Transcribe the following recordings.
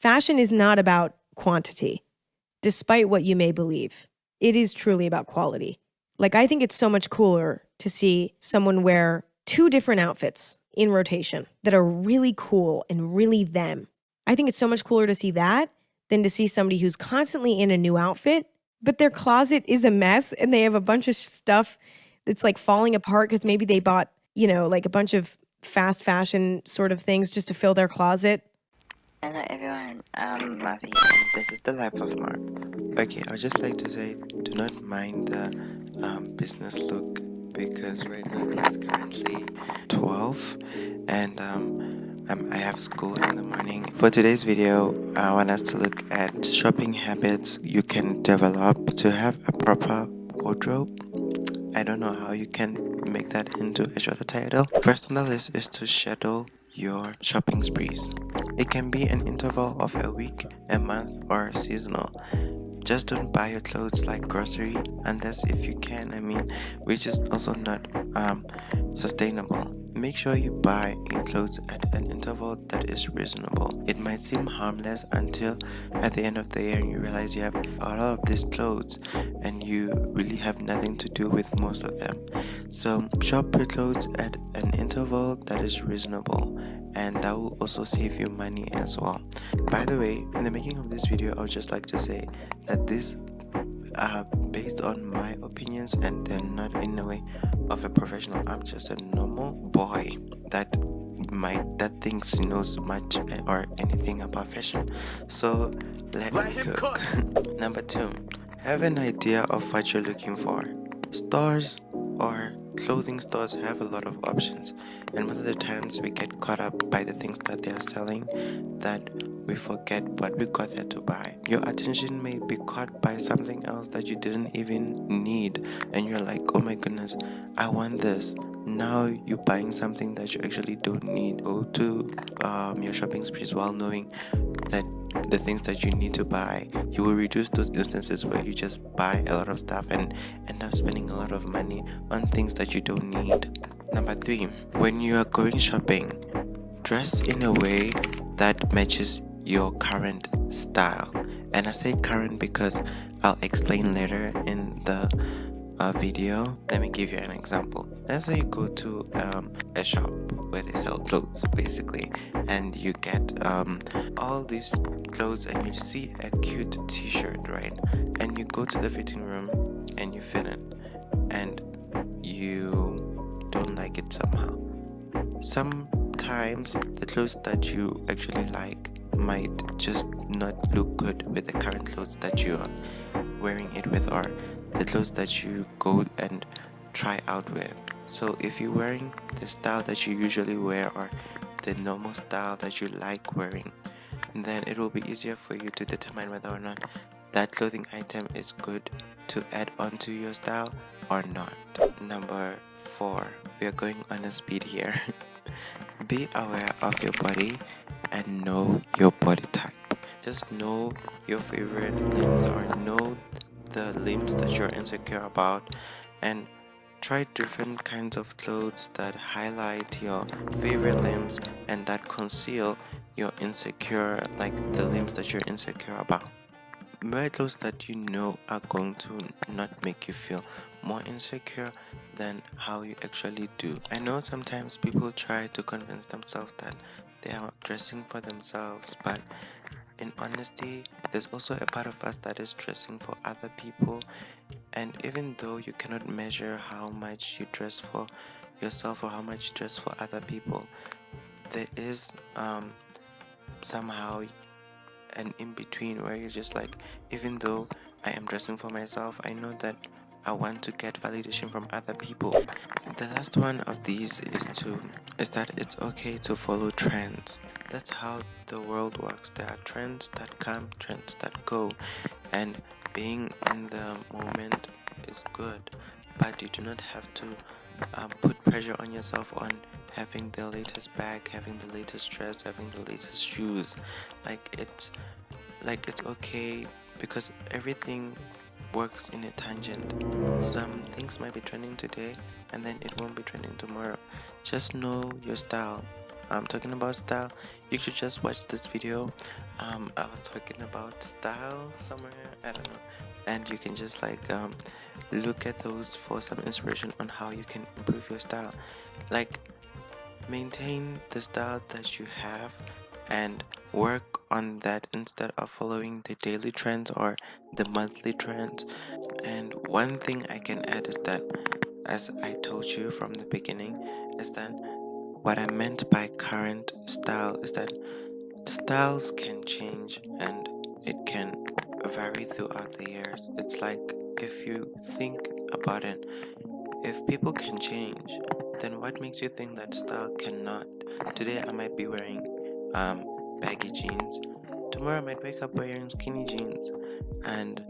Fashion is not about quantity, despite what you may believe. It is truly about quality. Like, I think it's so much cooler to see someone wear 2 different outfits in rotation that are really cool and really them. I think it's so much cooler to see that than to see somebody who's constantly in a new outfit, but their closet is a mess and they have a bunch of stuff that's like falling apart because maybe they bought, like a bunch of fast fashion sort of things just to fill their closet. Hello everyone, I'm Mavi and this is the life of Mark. Okay, I would just like to say, do not mind the business look because right now it's currently 12 and I have school in the morning. For today's video, I want us to look at shopping habits you can develop to have a proper wardrobe. I don't know how you can make that into a shorter title. First on the list is to schedule your shopping sprees. It can be an interval of a week, a month, or seasonal. Just don't buy your clothes like grocery unless if you can, which is also not sustainable. Make sure you buy your clothes at an interval that is reasonable. It might seem harmless until at the end of the year you realize you have a lot of these clothes and you really have nothing to do with most of them. So shop your clothes at an interval that is reasonable, and that will also save you money as well. By the way, in the making of this video, I would just like to say that this are based on my opinions and they're not in the way of a professional. I'm just a normal boy that thinks he knows much or anything about fashion. So let me cook. Number 2, have an idea of what you're looking for. Stores or clothing stores have a lot of options, and most of the times we get caught up by the things that they are selling that we forget what we got there to buy. Your attention may be caught by something else that you didn't even need, and you're like, oh my goodness, I want this. Now you're buying something that you actually don't need. Go to your shopping sprees while knowing that the things that you need to buy. You will reduce those instances where you just buy a lot of stuff and end up spending a lot of money on things that you don't need. Number 3, when you are going shopping, dress in a way that matches your current style. And I say current because I'll explain later in the video. Let me give you an example. Let's say you go to a shop where they sell clothes basically, and you get all these clothes and you see a cute t-shirt, right? And you go to the fitting room and you fit it and you don't like it somehow. Sometimes the clothes that you actually like might just not look good with the current clothes that you are wearing it with, or the clothes that you go and try out with. So if you're wearing the style that you usually wear or the normal style that you like wearing, then it will be easier for you to determine whether or not that clothing item is good to add on to your style or not. Number 4, we are going on a speed here. Be aware of your body and know your body type. Just know your favorite limbs or know the limbs that you're insecure about, and try different kinds of clothes that highlight your favorite limbs and that conceal your insecure, like the limbs that you're insecure about. Wear clothes that you know are going to not make you feel more insecure than how you actually do. I know sometimes people try to convince themselves that they are dressing for themselves, but in honesty, there's also a part of us that is dressing for other people. And even though you cannot measure how much you dress for yourself or how much you dress for other people, there is somehow an in-between where you're just like, even though I am dressing for myself, I know that I want to get validation from other people. The last one of these is that it's okay to follow trends. That's how the world works. There are trends that come, trends that go, and being in the moment is good, but you do not have to put pressure on yourself on having the latest bag, having the latest dress, having the latest shoes. It's okay, because everything works in a tangent. Some things might be trending today and then it won't be trending tomorrow. Just know your style. I'm talking about style, you should just watch this video. I was talking about style somewhere, I don't know, and you can just like look at those for some inspiration on how you can improve your style. Like, maintain the style that you have and work on that instead of following the daily trends or the monthly trends. And one thing I can add is that, as I told you from the beginning, is that what I meant by current style is that the styles can change and it can vary throughout the years. It's like, if you think about it, if people can change, then what makes you think that style cannot? Today I might be wearing baggy jeans. Tomorrow I might wake up wearing skinny jeans, and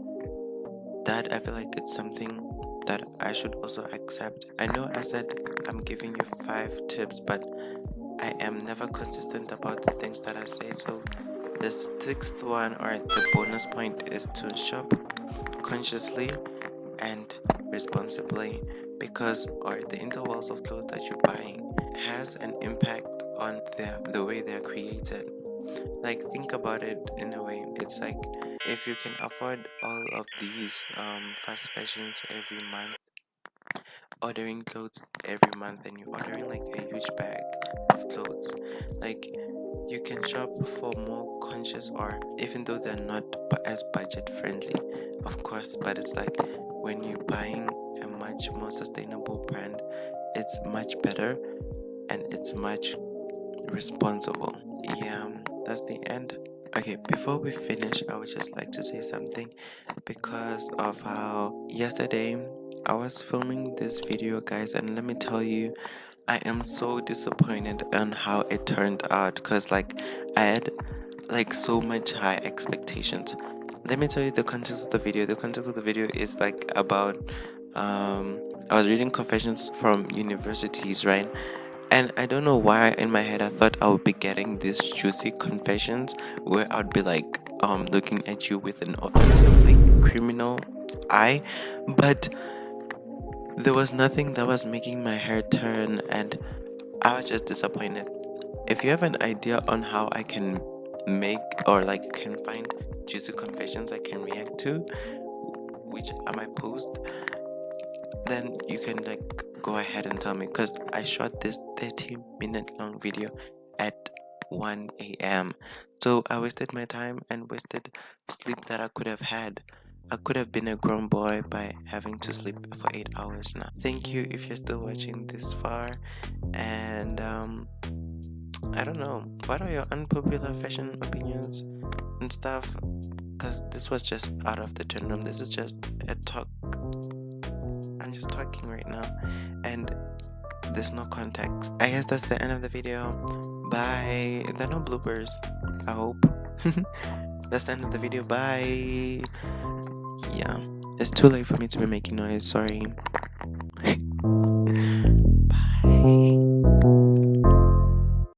that I feel like it's something that I should also accept. I know I said I'm giving you 5 tips, but I am never consistent about the things that I say. So the 6th one, or the bonus point, is to shop consciously and responsibly, because or the intervals of clothes that you're buying has an impact on the way they're created. Like, think about it in a way, it's like, if you can afford all of these fast fashions every month, ordering clothes every month, and you're ordering like a huge bag of clothes, like, you can shop for more conscious, or even though they're not as budget friendly, of course, but it's like, when you're buying a much more sustainable brand, it's much better and it's much responsible. Yeah, that's the end. Okay, before we finish, I would just like to say something, because of how yesterday I was filming this video, guys, and let me tell you, I am so disappointed on how it turned out, because like, I had like so much high expectations. Let me tell you the context of the video. The context of the video is like about I was reading confessions from universities, right? And I don't know why in my head I thought I would be getting these juicy confessions where I'd be like looking at you with an offensively criminal eye, but there was nothing that was making my hair turn, and I was just disappointed. If you have an idea on how I can make, or like can find juicy confessions I can react to, which I might post, then you can like go ahead and tell me, because I shot this 30-minute long video at 1 a.m. So I wasted my time and wasted sleep that I could have had. I could have been a grown boy by having to sleep for 8 hours now. Thank you if you're still watching this far. And I don't know, what are your unpopular fashion opinions and stuff? Because this was just out of the turn room. This is just a talk. I'm just talking right now, and there's no context. I guess that's the end of the video. Bye. There are no bloopers, I hope. That's the end of the video. Bye. Yeah, it's too late for me to be making noise. Sorry. Bye.